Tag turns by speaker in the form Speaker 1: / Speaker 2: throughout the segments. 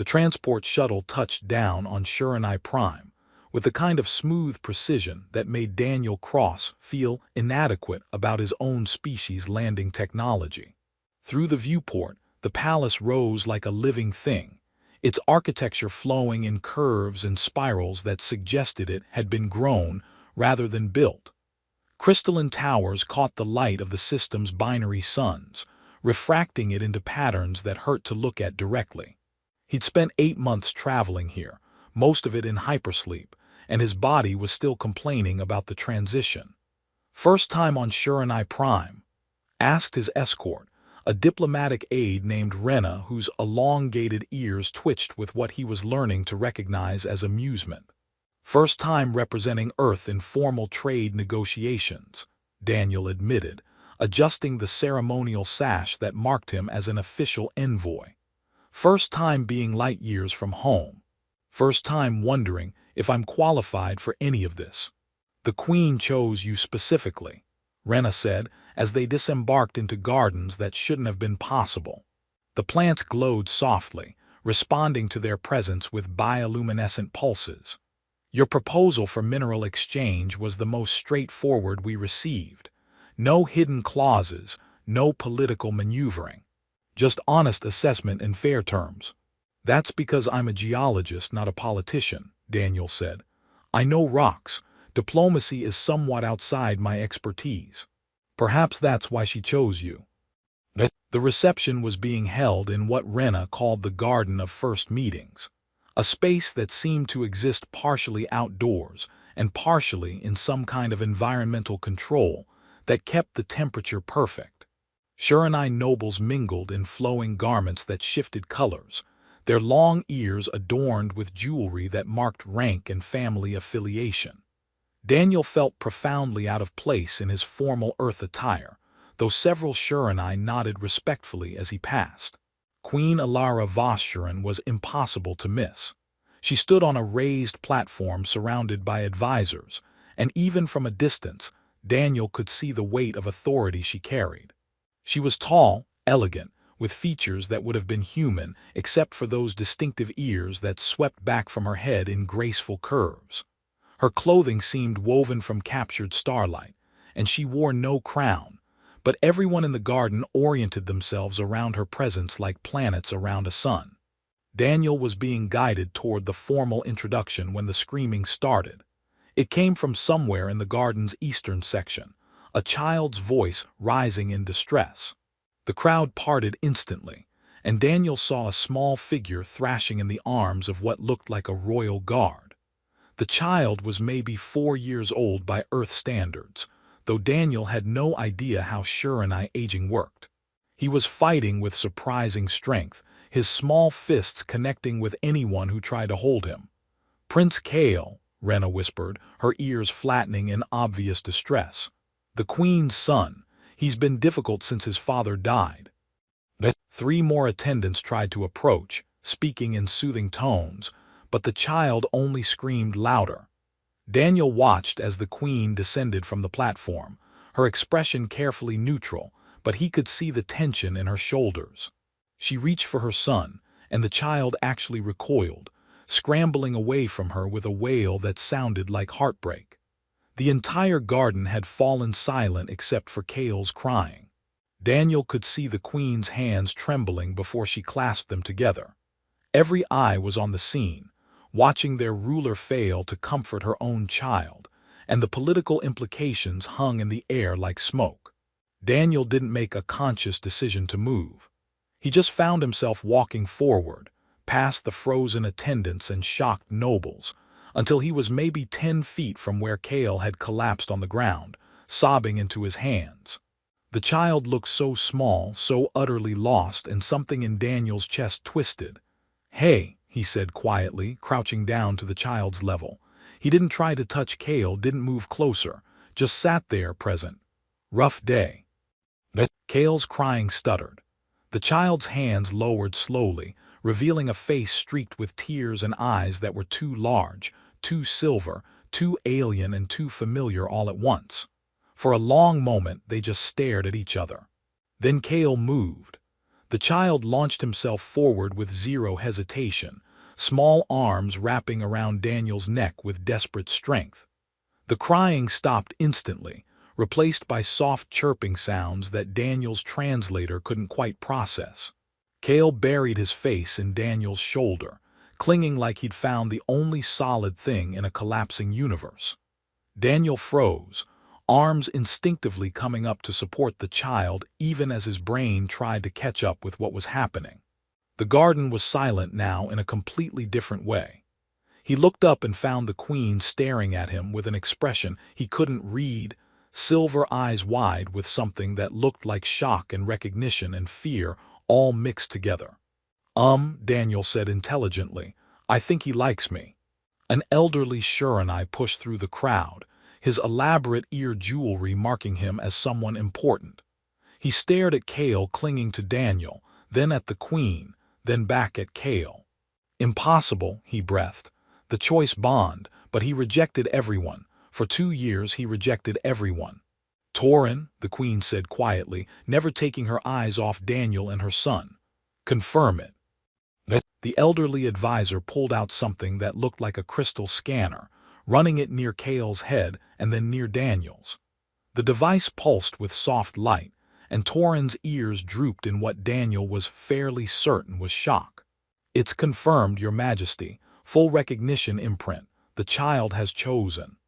Speaker 1: The transport shuttle touched down on Shiranai Prime with the kind of smooth precision that made Daniel Cross feel inadequate about his own species' landing technology. Through the viewport, the palace rose like a living thing, its architecture flowing in curves and spirals that suggested it had been grown rather than built. Crystalline towers caught the light of the system's binary suns, refracting it into patterns that hurt to look at directly. He'd spent 8 months traveling here, most of it in hypersleep, and his body was still complaining about the transition. "First time on Shiranai Prime?" asked his escort, a diplomatic aide named Rena whose elongated ears twitched with what he was learning to recognize as amusement. "First time representing Earth in formal trade negotiations," Daniel admitted, adjusting the ceremonial sash that marked him as an official envoy. "First time being light years from home. First time wondering if I'm qualified for any of this." "The Queen chose you specifically," Rena said as they disembarked into gardens that shouldn't have been possible. The plants glowed softly, responding to their presence with bioluminescent pulses. "Your proposal for mineral exchange was the most straightforward we received. No hidden clauses, no political maneuvering. Just honest assessment in fair terms." "That's because I'm a geologist, not a politician," Daniel said. "I know rocks. Diplomacy is somewhat outside my expertise." "Perhaps that's why she chose you." The reception was being held in what Rena called the Garden of First Meetings, a space that seemed to exist partially outdoors and partially in some kind of environmental control that kept the temperature perfect. Shiranai nobles mingled in flowing garments that shifted colors, their long ears adorned with jewelry that marked rank and family affiliation. Daniel felt profoundly out of place in his formal Earth attire, though several Shiranai nodded respectfully as he passed. Queen Alara Vosshuran was impossible to miss. She stood on a raised platform surrounded by advisors, and even from a distance, Daniel could see the weight of authority she carried. She was tall, elegant, with features that would have been human except for those distinctive ears that swept back from her head in graceful curves. Her clothing seemed woven from captured starlight, and she wore no crown, but everyone in the garden oriented themselves around her presence like planets around a sun. Daniel was being guided toward the formal introduction when the screaming started. It came from somewhere in the garden's eastern section, a child's voice rising in distress. The crowd parted instantly, and Daniel saw a small figure thrashing in the arms of what looked like a royal guard. The child was maybe 4 years old by Earth standards, though Daniel had no idea how Shiranai aging worked. He was fighting with surprising strength, his small fists connecting with anyone who tried to hold him. "Prince Kale," Rena whispered, her ears flattening in obvious distress. "The Queen's son. He's been difficult since his father died." 3 more attendants tried to approach, speaking in soothing tones, but the child only screamed louder. Daniel watched as the Queen descended from the platform, her expression carefully neutral, but he could see the tension in her shoulders. She reached for her son, and the child actually recoiled, scrambling away from her with a wail that sounded like heartbreak. The entire garden had fallen silent except for Kale's crying. Daniel could see the Queen's hands trembling before she clasped them together. Every eye was on the scene, watching their ruler fail to comfort her own child, and the political implications hung in the air like smoke. Daniel didn't make a conscious decision to move. He just found himself walking forward, past the frozen attendants and shocked nobles, until he was maybe 10 feet from where Kale had collapsed on the ground, sobbing into his hands. The child looked so small, so utterly lost, and something in Daniel's chest twisted. "Hey," he said quietly, crouching down to the child's level. He didn't try to touch Kale, didn't move closer, just sat there present. "Rough day." Kale's crying stuttered. The child's hands lowered slowly, revealing a face streaked with tears and eyes that were too large, too silver, too alien and too familiar all at once. For a long moment they just stared at each other. Then Kale moved. The child launched himself forward with zero hesitation, small arms wrapping around Daniel's neck with desperate strength. The crying stopped instantly, replaced by soft chirping sounds that Daniel's translator couldn't quite process. Cale buried his face in Daniel's shoulder, clinging like he'd found the only solid thing in a collapsing universe. Daniel froze, arms instinctively coming up to support the child even as his brain tried to catch up with what was happening. The garden was silent now in a completely different way. He looked up and found the Queen staring at him with an expression he couldn't read, silver eyes wide with something that looked like shock and recognition and fear all mixed together. Daniel said intelligently, "I think he likes me." An elderly Shurenai pushed through the crowd, his elaborate ear jewelry marking him as someone important. He stared at Cale clinging to Daniel, then at the Queen, then back at Cale. "Impossible," he breathed. "The choice bond, but he rejected everyone. For 2 years he rejected everyone." "Torin," the Queen said quietly, never taking her eyes off Daniel and her son. "Confirm it." The elderly advisor pulled out something that looked like a crystal scanner, running it near Cale's head and then near Daniel's. The device pulsed with soft light, and Torin's ears drooped in what Daniel was fairly certain was shock. "It's confirmed, Your Majesty. Full recognition imprint. The child has chosen."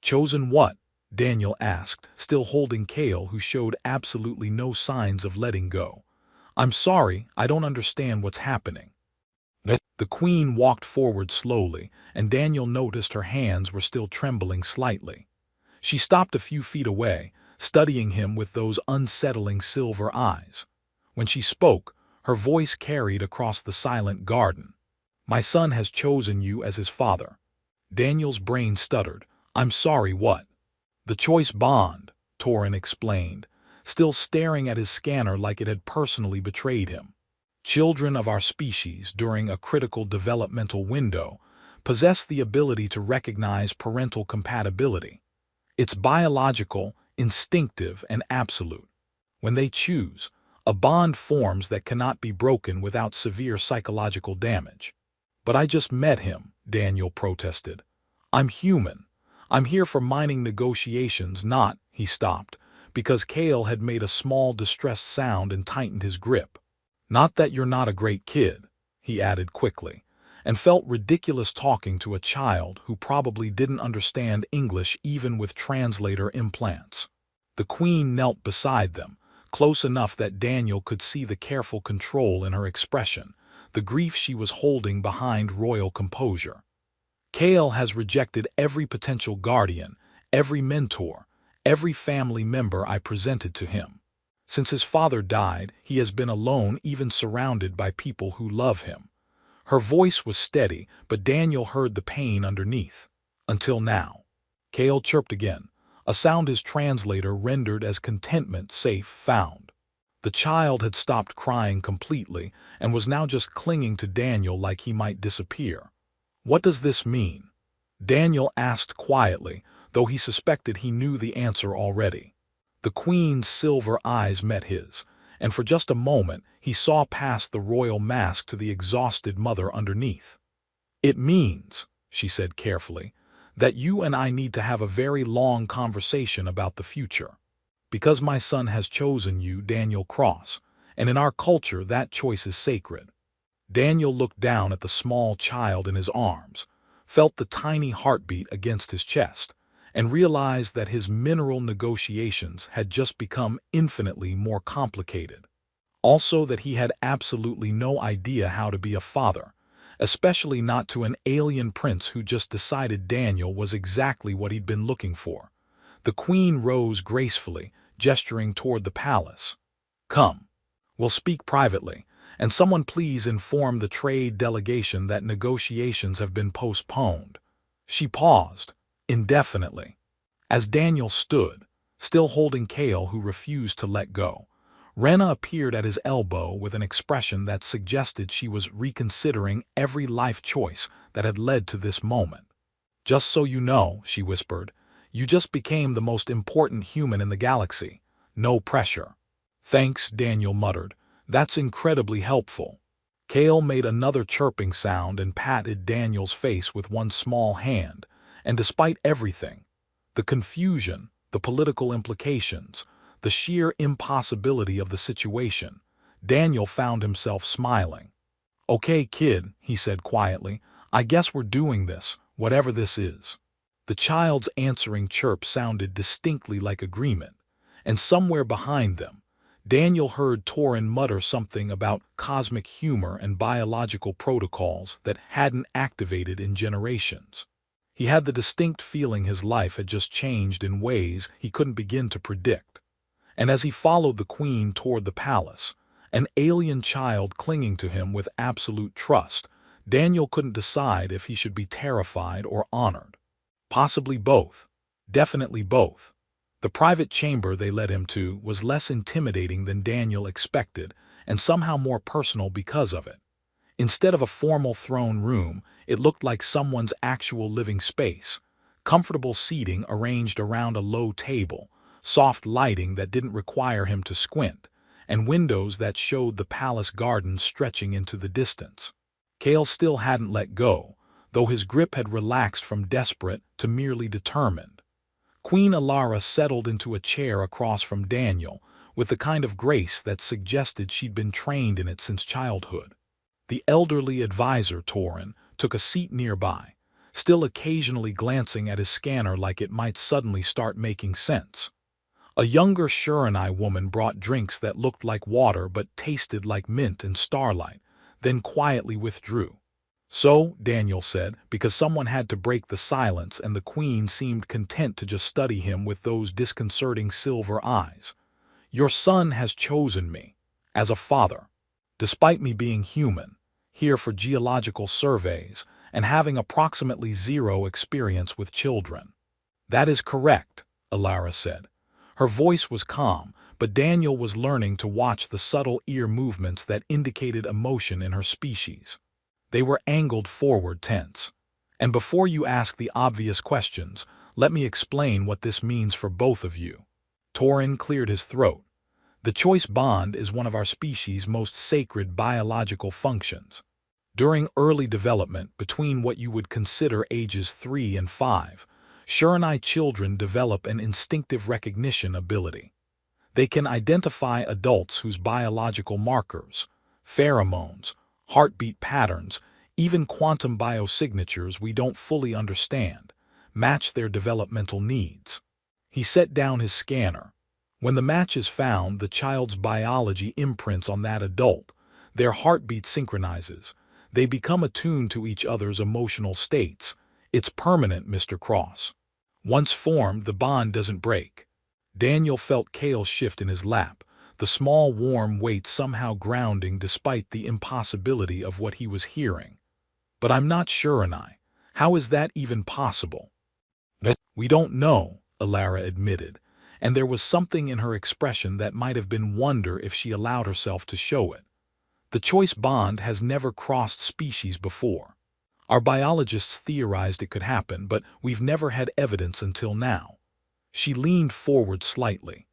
Speaker 1: "Chosen what?" Daniel asked, still holding Cale, who showed absolutely no signs of letting go. "I'm sorry, I don't understand what's happening." The Queen walked forward slowly, and Daniel noticed her hands were still trembling slightly. She stopped a few feet away, studying him with those unsettling silver eyes. When she spoke, her voice carried across the silent garden. "My son has chosen you as his father." Daniel's brain stuttered. "I'm sorry, what?" "The choice bond," Torin explained, still staring at his scanner like it had personally betrayed him. "Children of our species, during a critical developmental window, possess the ability to recognize parental compatibility. It's biological, instinctive, and absolute. When they choose, a bond forms that cannot be broken without severe psychological damage." "But I just met him," Daniel protested. "I'm human. I'm here for mining negotiations, not—" He stopped, because Cale had made a small distressed sound and tightened his grip. "Not that you're not a great kid," he added quickly, and felt ridiculous talking to a child who probably didn't understand English even with translator implants. The Queen knelt beside them, close enough that Daniel could see the careful control in her expression, the grief she was holding behind royal composure. "Cale has rejected every potential guardian, every mentor, every family member I presented to him. Since his father died, he has been alone, even surrounded by people who love him." Her voice was steady, but Daniel heard the pain underneath. "Until now." Cale chirped again, a sound his translator rendered as contentment safe found. The child had stopped crying completely and was now just clinging to Daniel like he might disappear. "What does this mean?" Daniel asked quietly, though he suspected he knew the answer already. The Queen's silver eyes met his, and for just a moment he saw past the royal mask to the exhausted mother underneath. "It means," she said carefully, "that you and I need to have a very long conversation about the future. Because my son has chosen you, Daniel Cross, and in our culture that choice is sacred." Daniel looked down at the small child in his arms, felt the tiny heartbeat against his chest, and realized that his mineral negotiations had just become infinitely more complicated. Also that he had absolutely no idea how to be a father, especially not to an alien prince who just decided Daniel was exactly what he'd been looking for. The Queen rose gracefully, gesturing toward the palace. "Come. We'll speak privately, and someone please inform the trade delegation that negotiations have been postponed." She paused, indefinitely. As Daniel stood, still holding Cale, who refused to let go, Rena appeared at his elbow with an expression that suggested she was reconsidering every life choice that had led to this moment. "Just so you know," she whispered, "you just became the most important human in the galaxy. No pressure." "Thanks," Daniel muttered, That's incredibly helpful. Kale made another chirping sound and patted Daniel's face with one small hand, and despite everything, the confusion, the political implications, the sheer impossibility of the situation, Daniel found himself smiling. "Okay, kid," he said quietly, "I guess we're doing this, whatever this is." The child's answering chirp sounded distinctly like agreement, and somewhere behind them, Daniel heard Torin mutter something about cosmic humor and biological protocols that hadn't activated in generations. He had the distinct feeling his life had just changed in ways he couldn't begin to predict. And as he followed the queen toward the palace, an alien child clinging to him with absolute trust, Daniel couldn't decide if he should be terrified or honored. Possibly both. Definitely both. The private chamber they led him to was less intimidating than Daniel expected, and somehow more personal because of it. Instead of a formal throne room, it looked like someone's actual living space. Comfortable seating arranged around a low table, soft lighting that didn't require him to squint, and windows that showed the palace garden stretching into the distance. Kale still hadn't let go, though his grip had relaxed from desperate to merely determined. Queen Alara settled into a chair across from Daniel, with the kind of grace that suggested she'd been trained in it since childhood. The elderly advisor, Torin, took a seat nearby, still occasionally glancing at his scanner like it might suddenly start making sense. A younger Shurenai woman brought drinks that looked like water but tasted like mint and starlight, then quietly withdrew. "So," Daniel said, because someone had to break the silence and the queen seemed content to just study him with those disconcerting silver eyes, "your son has chosen me, as a father. Despite me being human, here for geological surveys, and having approximately zero experience with children." "That is correct," Alara said. Her voice was calm, but Daniel was learning to watch the subtle ear movements that indicated emotion in her species. They were angled forward tense. "And before you ask the obvious questions, let me explain what this means for both of you." Torin cleared his throat. "The choice bond is one of our species' most sacred biological functions. During early development, between what you would consider ages 3 and 5, Shurenai children develop an instinctive recognition ability. They can identify adults whose biological markers, pheromones, heartbeat patterns, even quantum biosignatures we don't fully understand, match their developmental needs." He set down his scanner. "When the match is found, the child's biology imprints on that adult. Their heartbeat synchronizes. They become attuned to each other's emotional states. It's permanent, Mr. Cross. Once formed, the bond doesn't break." Daniel felt Kale shift in his lap, the small warm weight somehow grounding despite the impossibility of what he was hearing. "But I'm not Shurenai. How is that even possible?" "We don't know," Alara admitted, and there was something in her expression that might have been wonder if she allowed herself to show it. "The choice bond has never crossed species before. Our biologists theorized it could happen, but we've never had evidence until now." She leaned forward slightly.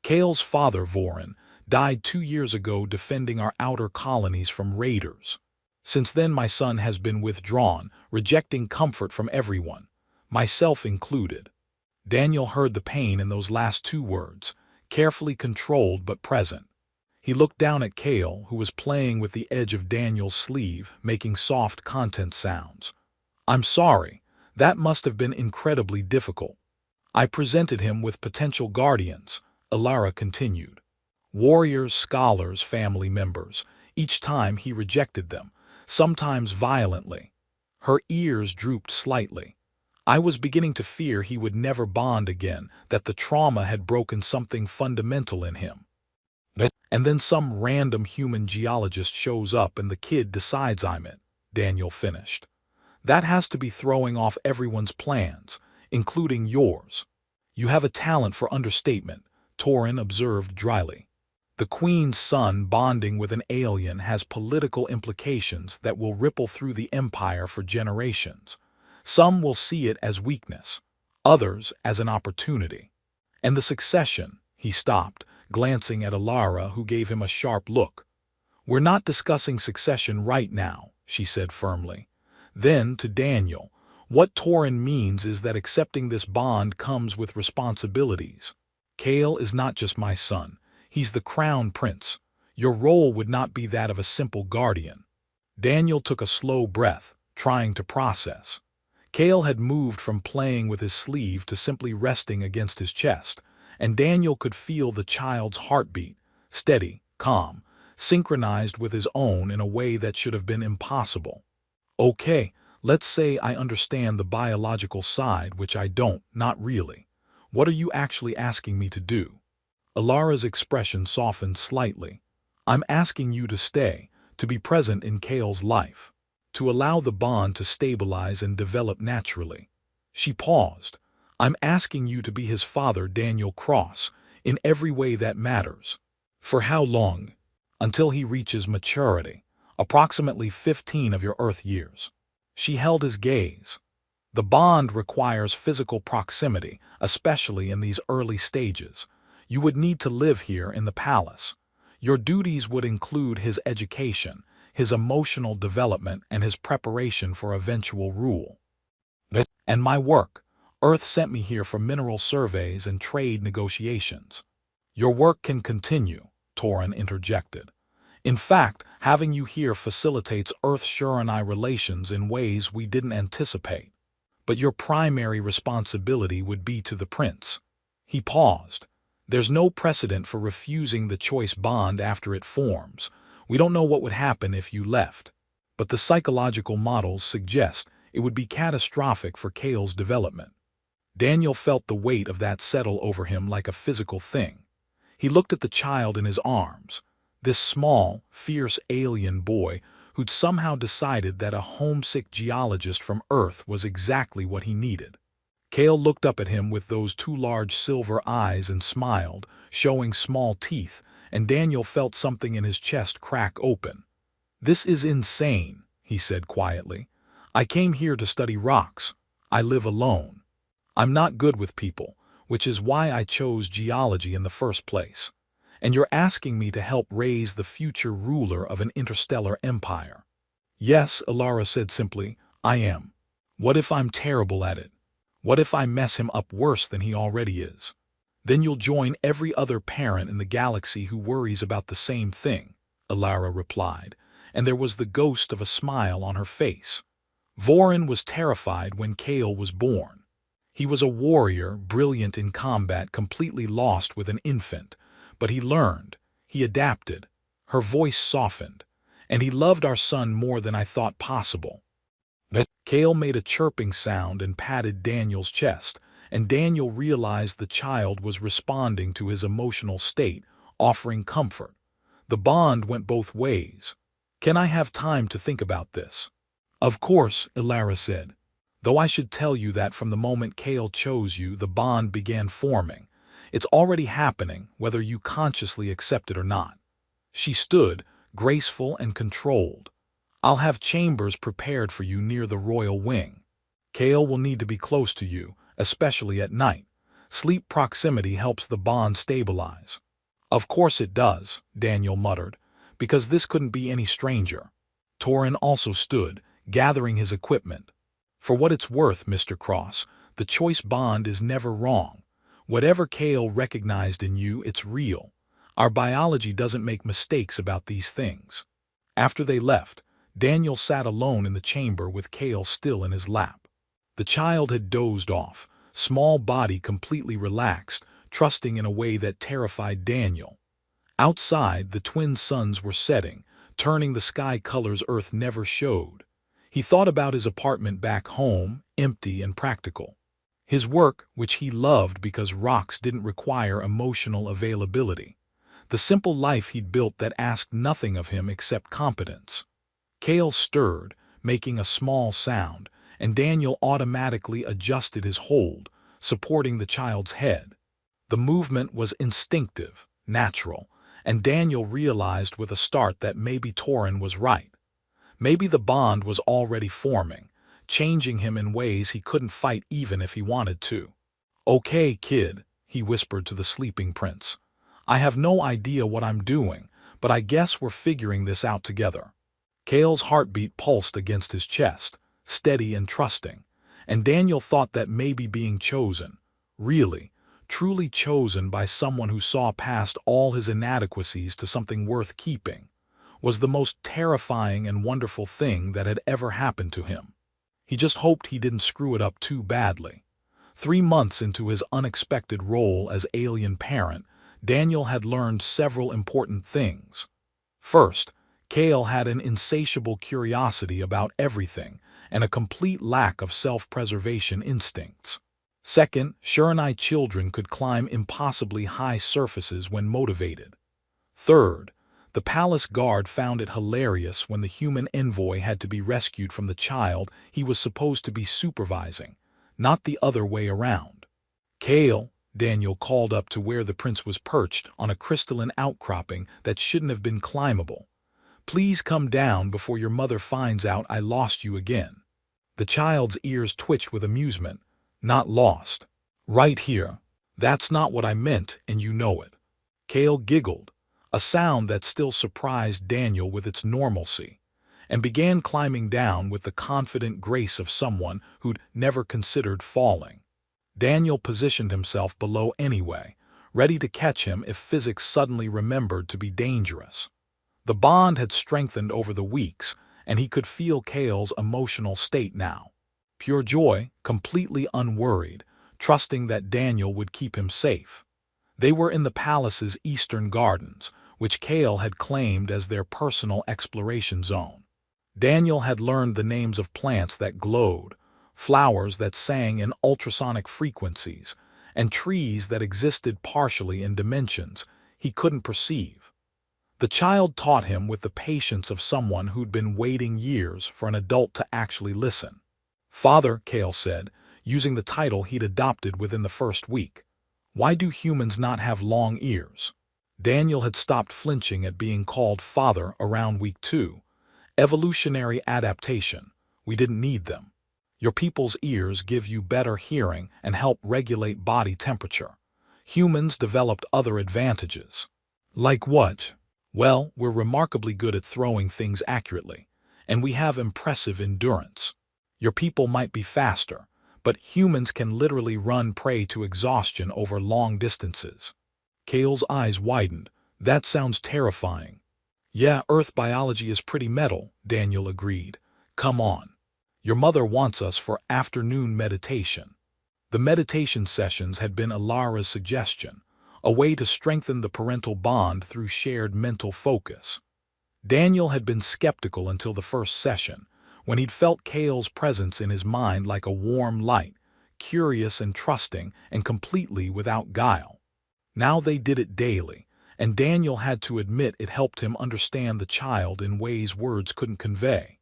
Speaker 1: "Kale's father, Vorin, died 2 years ago defending our outer colonies from raiders. Since then my son has been withdrawn, rejecting comfort from everyone, myself included." Daniel heard the pain in those last 2 words, carefully controlled but present. He looked down at Kale, who was playing with the edge of Daniel's sleeve, making soft content sounds. "I'm sorry. That must have been incredibly difficult. I presented him with potential guardians," Alara continued. "Warriors, scholars, family members. Each time he rejected them, sometimes violently." Her ears drooped slightly. "I was beginning to fear he would never bond again, that the trauma had broken something fundamental in him. And then some random human geologist shows up and the kid decides I'm it," Daniel finished. "That has to be throwing off everyone's plans, including yours." "You have a talent for understatement," Torin observed dryly. "The Queen's son bonding with an alien has political implications that will ripple through the Empire for generations. Some will see it as weakness, others as an opportunity. And the succession," he stopped, glancing at Alara, who gave him a sharp look. "We're not discussing succession right now," she said firmly. Then, to Daniel, "What Torin means is that accepting this bond comes with responsibilities. Kale is not just my son. He's the crown prince. Your role would not be that of a simple guardian." Daniel took a slow breath, trying to process. Kale had moved from playing with his sleeve to simply resting against his chest, and Daniel could feel the child's heartbeat, steady, calm, synchronized with his own in a way that should have been impossible. "Okay, let's say I understand the biological side, which I don't, not really. What are you actually asking me to do?" Alara's expression softened slightly. "I'm asking you to stay, to be present in Kale's life, to allow the bond to stabilize and develop naturally." She paused. "I'm asking you to be his father, Daniel Cross, in every way that matters." "For how long?" "Until he reaches maturity, approximately 15 of your Earth years." She held his gaze. "The bond requires physical proximity, especially in these early stages. You would need to live here in the palace. Your duties would include his education, his emotional development, and his preparation for eventual rule." "And my work. Earth sent me here for mineral surveys and trade negotiations." "Your work can continue," Torin interjected. "In fact, having you here facilitates Earth-Shurenai relations in ways we didn't anticipate. But your primary responsibility would be to the prince." He paused. "There's no precedent for refusing the choice bond after it forms. We don't know what would happen if you left. But the psychological models suggest it would be catastrophic for Kale's development." Daniel felt the weight of that settle over him like a physical thing. He looked at the child in his arms, this small, fierce alien boy who'd somehow decided that a homesick geologist from Earth was exactly what he needed. Kale looked up at him with those two large silver eyes and smiled, showing small teeth, and Daniel felt something in his chest crack open. "This is insane," he said quietly. "I came here to study rocks. I live alone. I'm not good with people, which is why I chose geology in the first place. And you're asking me to help raise the future ruler of an interstellar empire." "Yes," Alara said simply, "I am. What if I'm terrible at it? What if I mess him up worse than he already is? Then you'll join every other parent in the galaxy who worries about the same thing," Alara replied, and there was the ghost of a smile on her face. Vorin was terrified when Kale was born. He was a warrior, brilliant in combat, completely lost with an infant. But he learned, he adapted, her voice softened, and he loved our son more than I thought possible. Kale made a chirping sound and patted Daniel's chest, and Daniel realized the child was responding to his emotional state, offering comfort. The bond went both ways. "Can I have time to think about this?" "Of course," Alara said. "Though I should tell you that from the moment Kale chose you, the bond began forming. It's already happening, whether you consciously accept it or not." She stood, graceful and controlled. "I'll have chambers prepared for you near the royal wing. Kale will need to be close to you, especially at night. Sleep proximity helps the bond stabilize." "Of course it does," Daniel muttered, "because this couldn't be any stranger." Torin also stood, gathering his equipment. "For what it's worth, Mr. Cross, the choice bond is never wrong. Whatever Kale recognized in you, it's real. Our biology doesn't make mistakes about these things." After they left, Daniel sat alone in the chamber with Kale still in his lap. The child had dozed off, small body completely relaxed, trusting in a way that terrified Daniel. Outside, the twin suns were setting, turning the sky colors Earth never showed. He thought about his apartment back home, empty and practical. His work, which he loved because rocks didn't require emotional availability. The simple life he'd built that asked nothing of him except competence. Kale stirred, making a small sound, and Daniel automatically adjusted his hold, supporting the child's head. The movement was instinctive, natural, and Daniel realized with a start that maybe Torin was right. Maybe the bond was already forming, changing him in ways he couldn't fight even if he wanted to. "Okay, kid," he whispered to the sleeping prince. "I have no idea what I'm doing, but I guess we're figuring this out together." Cale's heartbeat pulsed against his chest, steady and trusting, and Daniel thought that maybe being chosen, really, truly chosen by someone who saw past all his inadequacies to something worth keeping, was the most terrifying and wonderful thing that had ever happened to him. He just hoped he didn't screw it up too badly. 3 months into his unexpected role as alien parent, Daniel had learned several important things. First, Cale had an insatiable curiosity about everything and a complete lack of self-preservation instincts. Second, Shiranai children could climb impossibly high surfaces when motivated. Third, the palace guard found it hilarious when the human envoy had to be rescued from the child he was supposed to be supervising, not the other way around. "Cale," Daniel called up to where the prince was perched on a crystalline outcropping that shouldn't have been climbable. "Please come down before your mother finds out I lost you again." The child's ears twitched with amusement. "Not lost. Right here. That's not what I meant, and you know it." Cale giggled, a sound that still surprised Daniel with its normalcy, and began climbing down with the confident grace of someone who'd never considered falling. Daniel positioned himself below anyway, ready to catch him if physics suddenly remembered to be dangerous. The bond had strengthened over the weeks, and he could feel Cale's emotional state now. Pure joy, completely unworried, trusting that Daniel would keep him safe. They were in the palace's eastern gardens, which Cale had claimed as their personal exploration zone. Daniel had learned the names of plants that glowed, flowers that sang in ultrasonic frequencies, and trees that existed partially in dimensions he couldn't perceive. The child taught him with the patience of someone who'd been waiting years for an adult to actually listen. "Father," Cale said, using the title he'd adopted within the first week, "why do humans not have long ears?" Daniel had stopped flinching at being called father around week 2. "Evolutionary adaptation. We didn't need them. Your people's ears give you better hearing and help regulate body temperature. Humans developed other advantages." "Like what?" "Well, we're remarkably good at throwing things accurately, and we have impressive endurance. Your people might be faster, but humans can literally run prey to exhaustion over long distances." Cale's eyes widened. "That sounds terrifying." "Yeah, Earth biology is pretty metal," Daniel agreed. "Come on. Your mother wants us for afternoon meditation." The meditation sessions had been Alara's suggestion, a way to strengthen the parental bond through shared mental focus. Daniel had been skeptical until the first session, when he'd felt Cale's presence in his mind like a warm light, curious and trusting and completely without guile. Now they did it daily, and Daniel had to admit it helped him understand the child in ways words couldn't convey.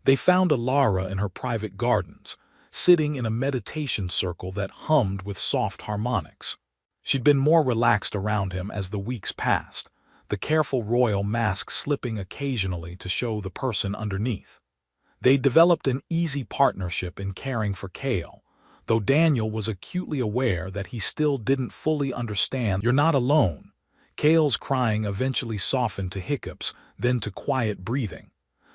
Speaker 1: They found Alara in her private gardens, sitting in a meditation circle that hummed with soft harmonics. She'd been more relaxed around him as the weeks passed, the careful royal mask slipping occasionally to show the person underneath. They developed an easy partnership in caring for Cale, though Daniel was acutely aware that he still didn't fully understand. "You're not alone." Cale's crying eventually softened to hiccups, then to quiet breathing.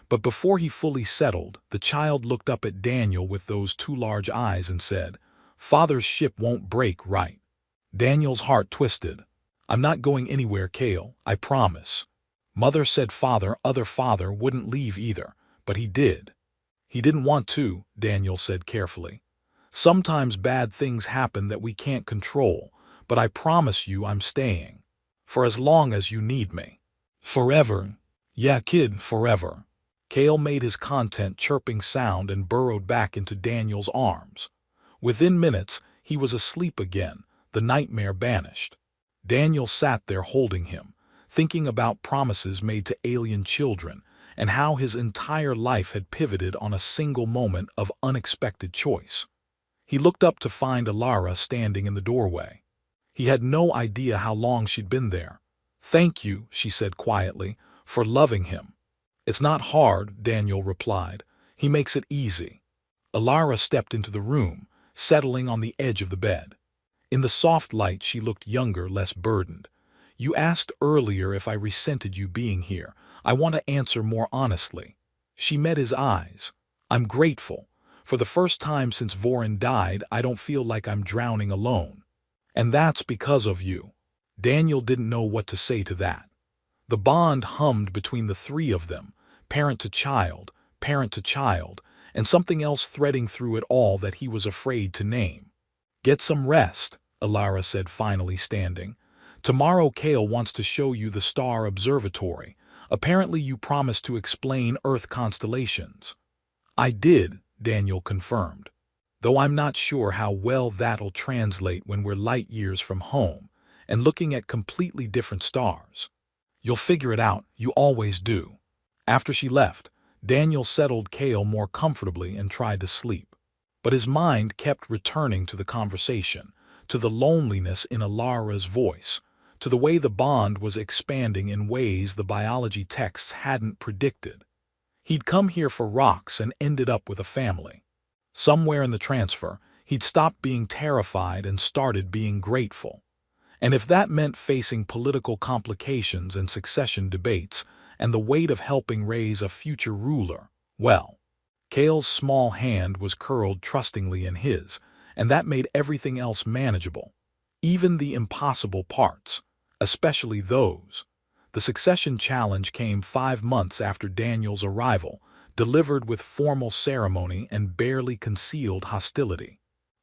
Speaker 1: But before he fully settled, the child looked up at Daniel with those two large eyes and said, "Father's ship won't break, right?" Daniel's heart twisted. "I'm not going anywhere, Cale, I promise." Mother said other father wouldn't leave either, but he did. "He didn't want to," Daniel said carefully. "Sometimes bad things happen that we can't control, but I promise you I'm staying. For as long as you need me." "Forever." "Yeah, kid, forever." Cale made his content chirping sound and burrowed back into Daniel's arms. Within minutes, he was asleep again, the nightmare banished. Daniel sat there holding him, thinking about promises made to alien children and how his entire life had pivoted on a single moment of unexpected choice. He looked up to find Alara standing in the doorway. He had no idea how long she'd been there. "Thank you," she said quietly, "for loving him." "It's not hard," Daniel replied. "He makes it easy." Alara stepped into the room, settling on the edge of the bed. In the soft light she looked younger, less burdened. You asked earlier if I resented you being here. I want to answer more honestly. She met his eyes. I'm grateful. For the first time since Voron died, I don't feel like I'm drowning alone. And that's because of you. Daniel didn't know what to say to that. The bond hummed between the three of them, parent to child, and something else threading through it all that he was afraid to name. Get some rest, Alara said, finally standing. Tomorrow Kale wants to show you the star observatory. Apparently you promised to explain Earth constellations. I did, Daniel confirmed. Though I'm not sure how well that'll translate when we're light years from home and looking at completely different stars. You'll figure it out, you always do. After she left, Daniel settled Kale more comfortably and tried to sleep. But his mind kept returning to the conversation, to the loneliness in Alara's voice, to the way the bond was expanding in ways the biology texts hadn't predicted. He'd come here for rocks and ended up with a family. Somewhere in the transfer, he'd stopped being terrified and started being grateful. And if that meant facing political complications and succession debates, and the weight of helping raise a future ruler, well, Kale's small hand was curled trustingly in his, and that made everything else manageable, even the impossible parts, especially those. The succession challenge came 5 months after Daniel's arrival, delivered with formal ceremony and barely concealed hostility.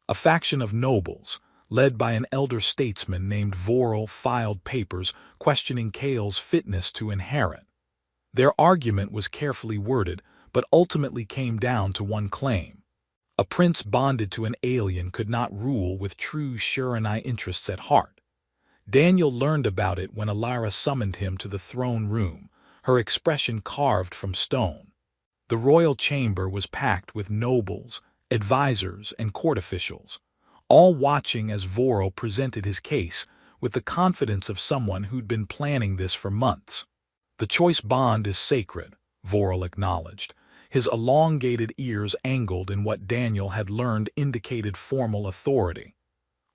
Speaker 1: A faction of nobles, led by an elder statesman named Voron, filed papers questioning Kale's fitness to inherit. Their argument was carefully worded, but ultimately came down to one claim. A prince bonded to an alien could not rule with true Shiranai interests at heart. Daniel learned about it when Alara summoned him to the throne room, her expression carved from stone. The royal chamber was packed with nobles, advisors, and court officials, all watching as Voron presented his case with the confidence of someone who'd been planning this for months. The choice bond is sacred, Voron acknowledged, his elongated ears angled in what Daniel had learned indicated formal authority.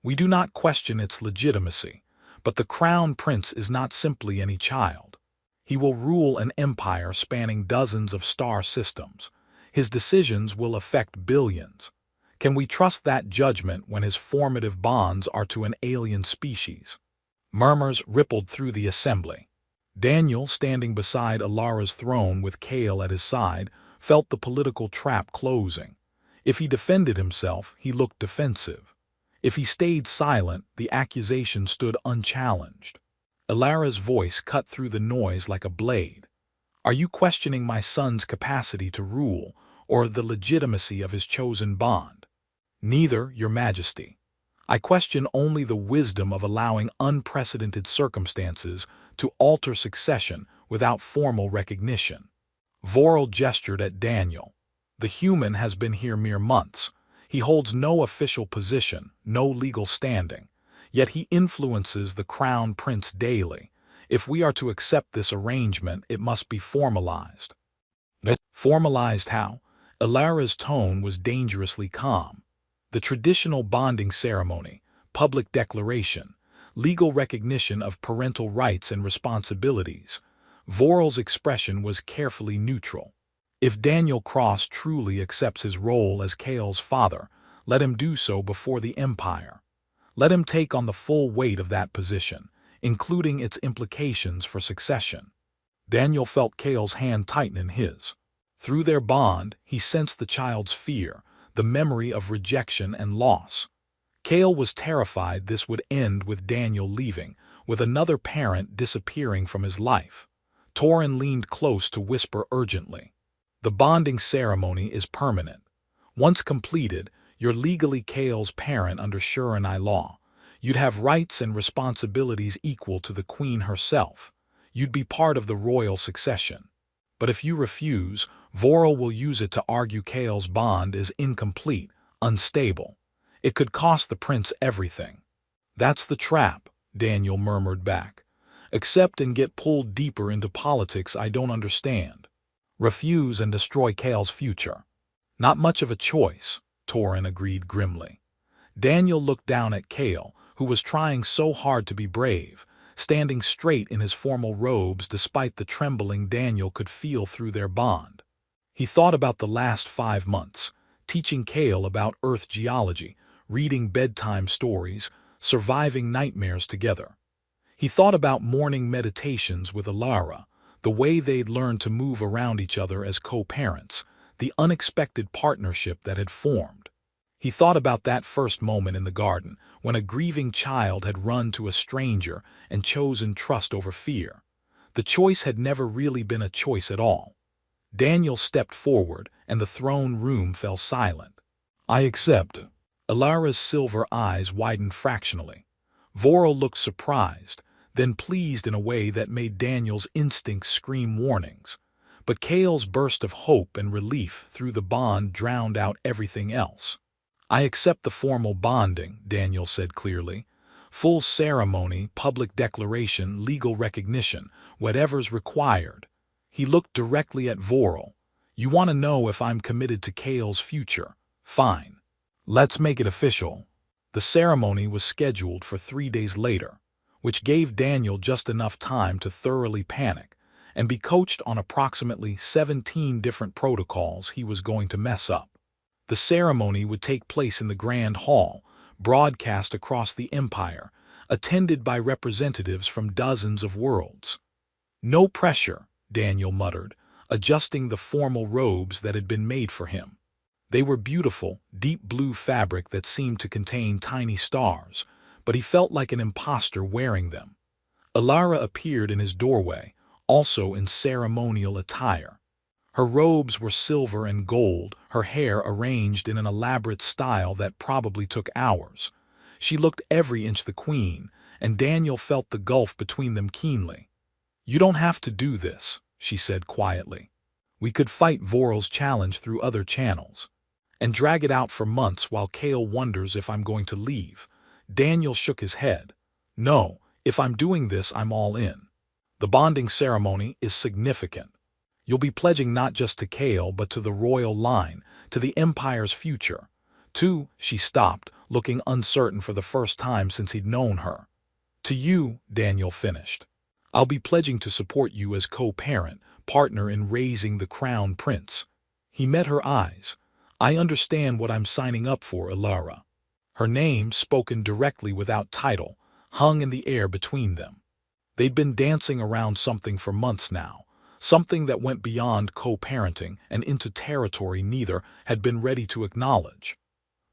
Speaker 1: We do not question its legitimacy, but the crown prince is not simply any child. He will rule an empire spanning dozens of star systems. His decisions will affect billions. Can we trust that judgment when his formative bonds are to an alien species? Murmurs rippled through the assembly. Daniel, standing beside Alara's throne with Kale at his side, felt the political trap closing. If he defended himself, he looked defensive. If he stayed silent, the accusation stood unchallenged. Alara's voice cut through the noise like a blade. Are you questioning my son's capacity to rule, or the legitimacy of his chosen bond? Neither, Your Majesty. I question only the wisdom of allowing unprecedented circumstances to alter succession without formal recognition. Voron gestured at Daniel. The human has been here mere months. He holds no official position, no legal standing. Yet he influences the crown prince daily. If we are to accept this arrangement, it must be formalized. Formalized how? Alara's tone was dangerously calm. The traditional bonding ceremony, public declaration, legal recognition of parental rights and responsibilities. Voron's expression was carefully neutral. If Daniel Cross truly accepts his role as Kale's father, let him do so before the Empire. Let him take on the full weight of that position, including its implications for succession. Daniel felt Kale's hand tighten in his. Through their bond, he sensed the child's fear, the memory of rejection and loss. Kale was terrified this would end with Daniel leaving, with another parent disappearing from his life. Torin leaned close to whisper urgently. The bonding ceremony is permanent. Once completed, you're legally Kale's parent under Shiranai law. You'd have rights and responsibilities equal to the queen herself. You'd be part of the royal succession. But if you refuse, Voron will use it to argue Kale's bond is incomplete, unstable. It could cost the prince everything. That's the trap, Daniel murmured back. Accept and get pulled deeper into politics I don't understand. Refuse and destroy Kale's future. Not much of a choice, Torin agreed grimly. Daniel looked down at Kale, who was trying so hard to be brave, standing straight in his formal robes despite the trembling Daniel could feel through their bond. He thought about the last 5 months, teaching Kale about Earth geology, reading bedtime stories, surviving nightmares together. He thought about morning meditations with Alara, the way they'd learned to move around each other as co-parents, the unexpected partnership that had formed. He thought about that first moment in the garden, when a grieving child had run to a stranger and chosen trust over fear. The choice had never really been a choice at all. Daniel stepped forward, and the throne room fell silent. "I accept." Alara's silver eyes widened fractionally. Voral looked surprised, then pleased in a way that made Daniel's instincts scream warnings. But Kale's burst of hope and relief through the bond drowned out everything else. "I accept the formal bonding," Daniel said clearly. "Full ceremony, public declaration, legal recognition, whatever's required." He looked directly at Voral. "You want to know if I'm committed to Kale's future? Fine. Let's make it official." The ceremony was scheduled for 3 days later, which gave Daniel just enough time to thoroughly panic and be coached on approximately 17 different protocols he was going to mess up. The ceremony would take place in the Grand Hall, broadcast across the Empire, attended by representatives from dozens of worlds. "No pressure," Daniel muttered, adjusting the formal robes that had been made for him. They were beautiful, deep blue fabric that seemed to contain tiny stars, but he felt like an imposter wearing them. Alara appeared in his doorway, also in ceremonial attire. Her robes were silver and gold, her hair arranged in an elaborate style that probably took hours. She looked every inch the queen, and Daniel felt the gulf between them keenly. "You don't have to do this," she said quietly. "We could fight Voral's challenge through other channels and drag it out for months while Kale wonders if I'm going to leave." Daniel shook his head. "No, if I'm doing this, I'm all in. The bonding ceremony is significant. You'll be pledging not just to Kale, but to the royal line, to the Empire's future. She stopped, looking uncertain for the first time since he'd known her. "To you," Daniel finished. "I'll be pledging to support you as co-parent, partner in raising the crown prince." He met her eyes. "I understand what I'm signing up for, Alara." Her name, spoken directly without title, hung in the air between them. They'd been dancing around something for months now, something that went beyond co-parenting and into territory neither had been ready to acknowledge.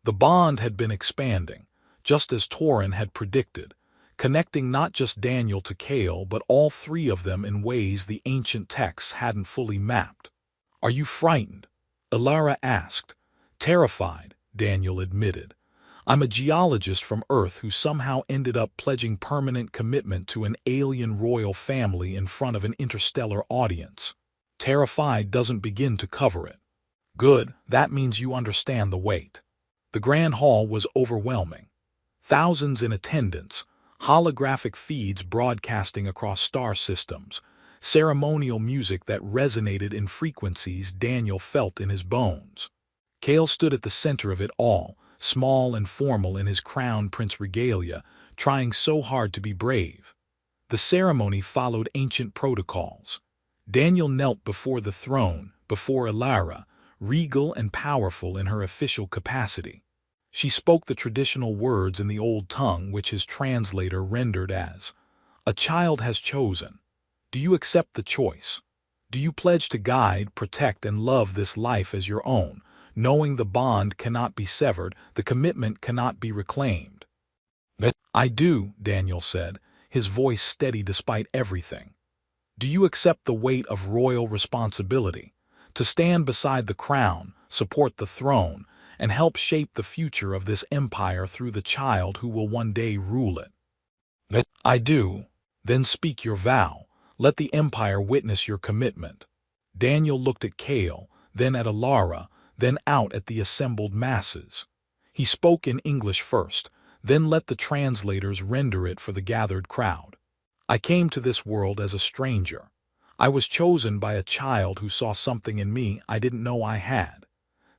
Speaker 1: The bond had been expanding, just as Torin had predicted, connecting not just Daniel to Kale but all three of them in ways the ancient texts hadn't fully mapped. "Are you frightened?" Alara asked. "Terrified," Daniel admitted. "I'm a geologist from Earth who somehow ended up pledging permanent commitment to an alien royal family in front of an interstellar audience. Terrified doesn't begin to cover it." "Good, that means you understand the weight." The Grand Hall was overwhelming. Thousands in attendance, holographic feeds broadcasting across star systems, ceremonial music that resonated in frequencies Daniel felt in his bones. Kale stood at the center of it all, small and formal in his crown prince regalia, trying so hard to be brave. The ceremony followed ancient protocols. Daniel knelt before the throne, before Alara, regal and powerful in her official capacity. She spoke the traditional words in the old tongue which his translator rendered as, "A child has chosen. Do you accept the choice? Do you pledge to guide, protect, and love this life as your own, knowing the bond cannot be severed, the commitment cannot be reclaimed?" "I do," Daniel said, his voice steady despite everything. "Do you accept the weight of royal responsibility, to stand beside the crown, support the throne, and help shape the future of this empire through the child who will one day rule it?" "I do." "Then speak your vow. Let the empire witness your commitment." Daniel looked at Kale, then at Alara, then out at the assembled masses. He spoke in English first, then let the translators render it for the gathered crowd. "I came to this world as a stranger. I was chosen by a child who saw something in me I didn't know I had.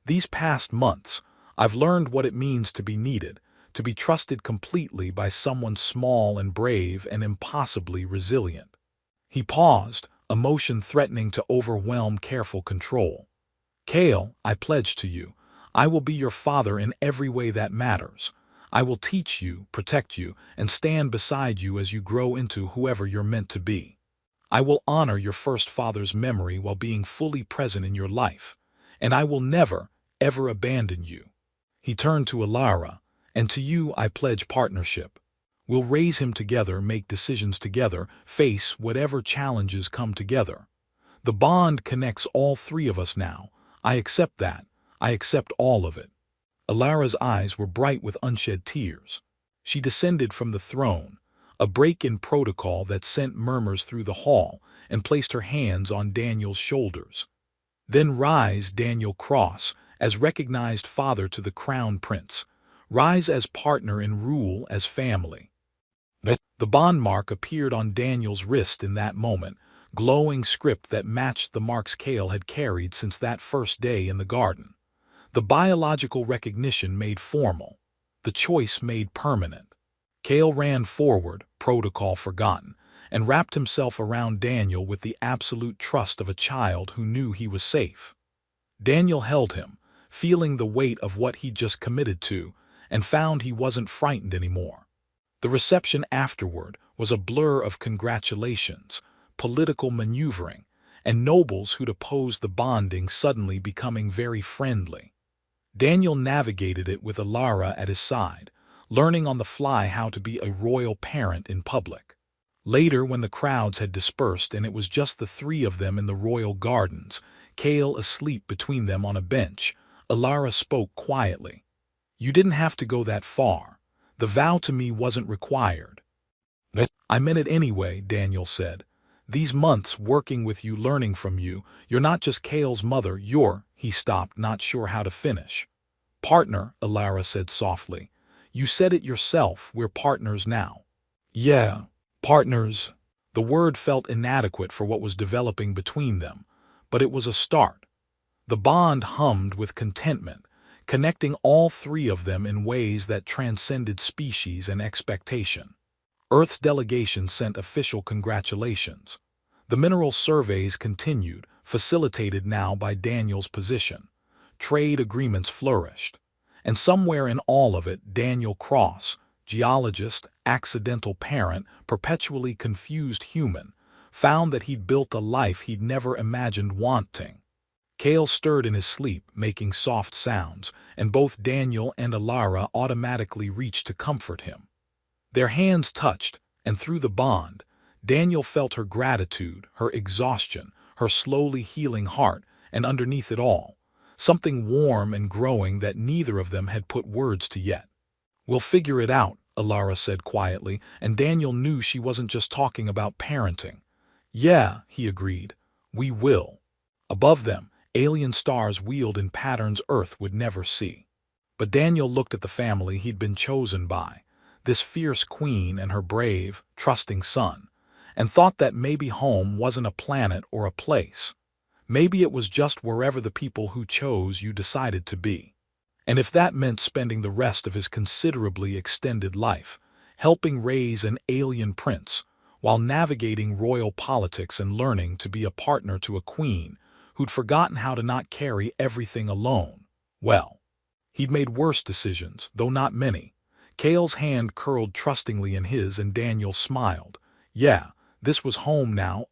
Speaker 1: These past months, I've learned what it means to be needed, to be trusted completely by someone small and brave and impossibly resilient. He paused, emotion threatening to overwhelm careful control. Kale, I pledge to you, I will be your father in every way that matters. I will teach you, protect you, and stand beside you as you grow into whoever you're meant to be. I will honor your first father's memory while being fully present in your life, and I will never, ever abandon you. He turned to Alara, and to you I pledge partnership. We'll raise him together, make decisions together, face whatever challenges come together. The bond connects all three of us now. I accept that. I accept all of it. Alara's eyes were bright with unshed tears. She descended from the throne, a break in protocol that sent murmurs through the hall, and placed her hands on Daniel's shoulders. Then rise, Daniel Cross, as recognized father to the crown prince. Rise as partner in rule as family. The bond mark appeared on Daniel's wrist in that moment, glowing script that matched the marks Kale had carried since that first day in the garden. The biological recognition made formal, the choice made permanent. Kale ran forward, protocol forgotten, and wrapped himself around Daniel with the absolute trust of a child who knew he was safe. Daniel held him, feeling the weight of what he'd just committed to, and found he wasn't frightened anymore. The reception afterward was a blur of congratulations, political maneuvering, and nobles who'd opposed the bonding suddenly becoming very friendly. Daniel navigated it with Alara at his side, learning on the fly how to be a royal parent in public. Later, when the crowds had dispersed and it was just the three of them in the royal gardens, Kale asleep between them on a bench, Alara spoke quietly. You didn't have to go that far. The vow to me wasn't required. I meant it anyway, Daniel said. These months working with you, learning from you, you're not just Kale's mother, he stopped, not sure how to finish. Partner, Alara said softly. You said it yourself, we're partners now. Yeah, partners. The word felt inadequate for what was developing between them, but it was a start. The bond hummed with contentment, connecting all three of them in ways that transcended species and expectation. Earth's delegation sent official congratulations. The mineral surveys continued, facilitated now by Daniel's position. Trade agreements flourished. And somewhere in all of it, Daniel Cross, geologist, accidental parent, perpetually confused human, found that he'd built a life he'd never imagined wanting. Kale stirred in his sleep, making soft sounds, and both Daniel and Alara automatically reached to comfort him. Their hands touched, and through the bond, Daniel felt her gratitude, her exhaustion, her slowly healing heart, and underneath it all, something warm and growing that neither of them had put words to yet. We'll figure it out, Alara said quietly, and Daniel knew she wasn't just talking about parenting. Yeah, he agreed, we will. Above them, alien stars wheeled in patterns Earth would never see. But Daniel looked at the family he'd been chosen by, this fierce queen and her brave, trusting son, and thought that maybe home wasn't a planet or a place. Maybe it was just wherever the people who chose you decided to be. And if that meant spending the rest of his considerably extended life, helping raise an alien prince, while navigating royal politics and learning to be a partner to a queen who'd forgotten how to not carry everything alone, well, he'd made worse decisions, though not many. Kale's hand curled trustingly in his and Daniel smiled. Yeah, this was home now.